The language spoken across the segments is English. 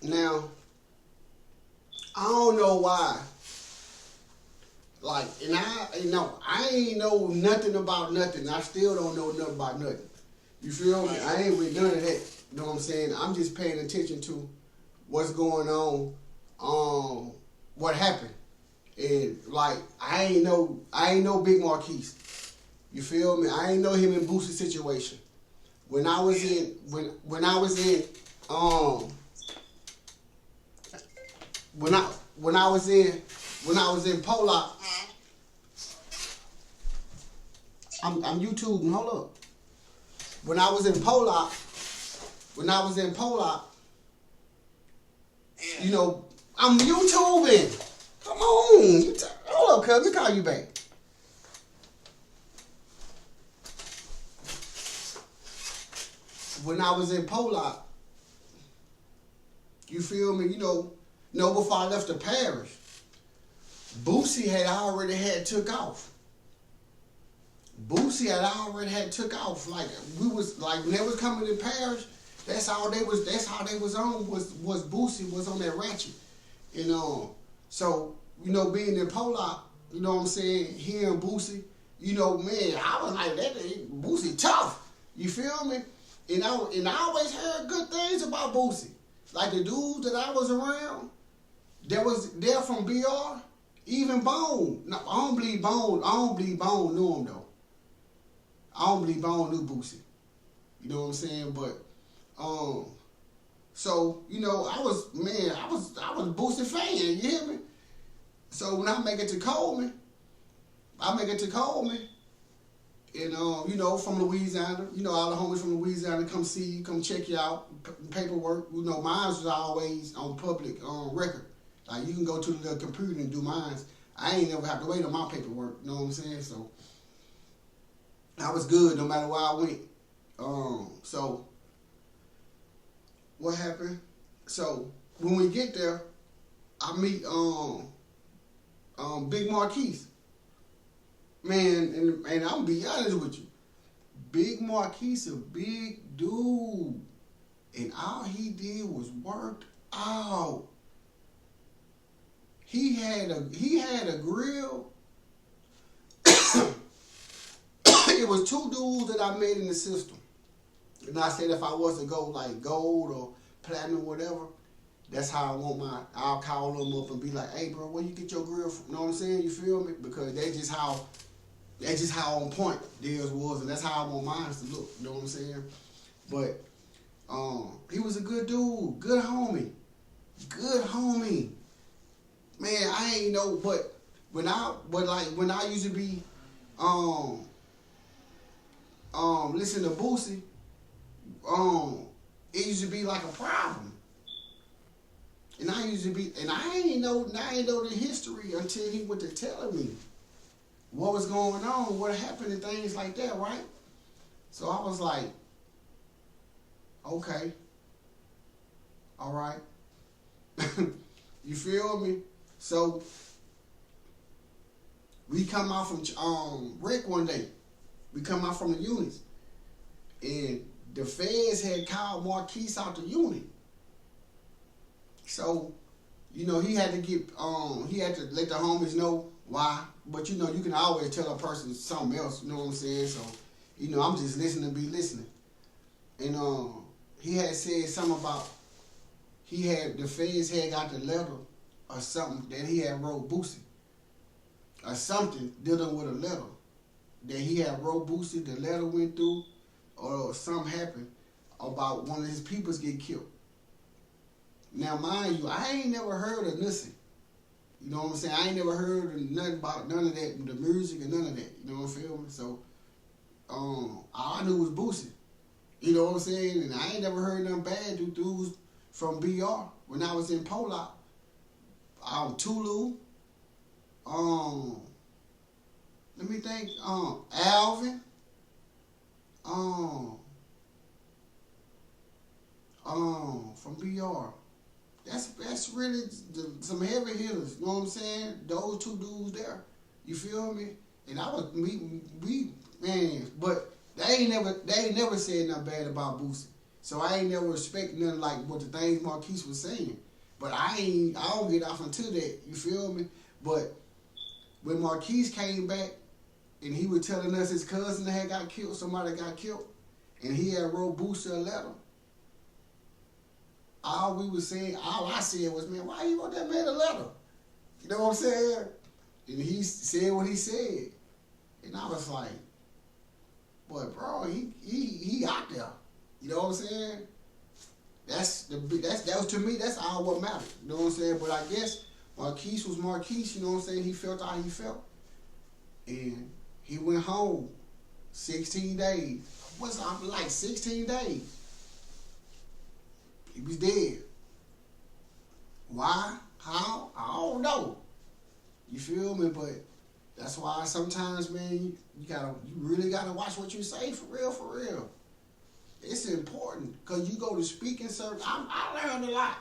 Now, I don't know why. Like, and I ain't know nothing about nothing. I still don't know nothing about nothing. You feel me? I ain't with none of that. You know what I'm saying? I'm just paying attention to what's going on, what happened. And like I ain't know Big Marquise. You feel me? I ain't know him in Boosie's situation. When I was in um when I when I was in Pollock, I'm YouTubing, hold up. When I was in Pollock, you know, I'm YouTubing. Come on. Hold up, cuz. Let me call you back. When I was in Pollock, you feel me? Before I left the parish, Boosie had already had took off. Like we was like when they was coming to parish, that's how they was on was Boosie was on that ratchet. So, being in Pollock, you know what I'm saying, hearing Boosie, man, I was like, that Boosie tough. You feel me? And I always heard good things about Boosie. Like the dudes that I was around, they're from BR, even Bone. No, I don't believe Bone knew him though. I don't believe Bone knew Boosie. You know what I'm saying? But so, I was Boosie fan, you hear me? So when I make it to Coleman, and from Louisiana, all the homies from Louisiana come see you, come check you out, paperwork. Mine was always on public record. Like you can go to the computer and do mine. I ain't never have to wait on my paperwork. You know what I'm saying? So I was good no matter where I went. So what happened? So when we get there, I meet Big Marquise. Man, and I'm gonna be honest with you. Big Marquise a big dude. And all he did was work out. He had a grill. It was two dudes that I met in the system. And I said if I was to go like gold or platinum or whatever, that's how I want I'll call them up and be like, hey bro, where you get your grill from? You know what I'm saying? You feel me? Because that's just how on point theirs was, and that's how I want mine to look. You know what I'm saying? But he was a good dude, good homie. Man, I ain't know, but when I used to be listen to Boosie, it used to be like a problem. And I ain't know the history until he went to telling me what was going on, what happened and things like that, right? So I was like, okay, all right. You feel me? So we come out from Rick one day. We come out from the units. And the feds had called Marquise out the unit. So, he had to let the homies know why. But you can always tell a person something else, you know what I'm saying? So, I'm just listening to be listening. And he had said something about the feds had got the letter or something that he had wrote Boosie. Or something dealing with a letter. That he had wrote Boosie, the letter went through, or something happened about one of his peoples get killed. Now, mind you, I ain't never heard of nothing. You know what I'm saying? I ain't never heard of nothing about none of that, the music and none of that. You know what I'm feeling? So, all I knew was Boosie. You know what I'm saying? And I ain't never heard nothing bad do dudes from BR when I was in Pollock. Tulu. Let me think. Alvin. From BR. That's really some heavy hitters. You know what I'm saying? Those two dudes there. You feel me? And I was we man, but they ain't never said nothing bad about Boosie. So I ain't never respect nothing like what the things Marquise was saying. But I don't get off into that, you feel me? But when Marquise came back and he was telling us his cousin had got killed, somebody got killed, and he had wrote Booster a letter, all I said was, man, why you wrote that man a letter? You know what I'm saying? And he said what he said. And I was like, boy, bro, he out there. You know what I'm saying? That was to me, that's all what mattered. You know what I'm saying? But I guess Marquise was Marquise, you know what I'm saying? He felt how he felt. And he went home 16 days. What's like 16 days? He was dead. Why? How? I don't know. You feel me? But that's why sometimes, man, you really gotta watch what you say, for real, for real. It's important, because you go to speaking service. I learned a lot.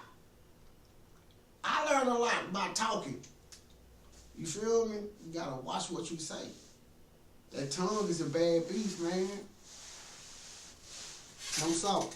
I learned a lot by talking. You feel me? You gotta watch what you say. That tongue is a bad beast, man. No salt.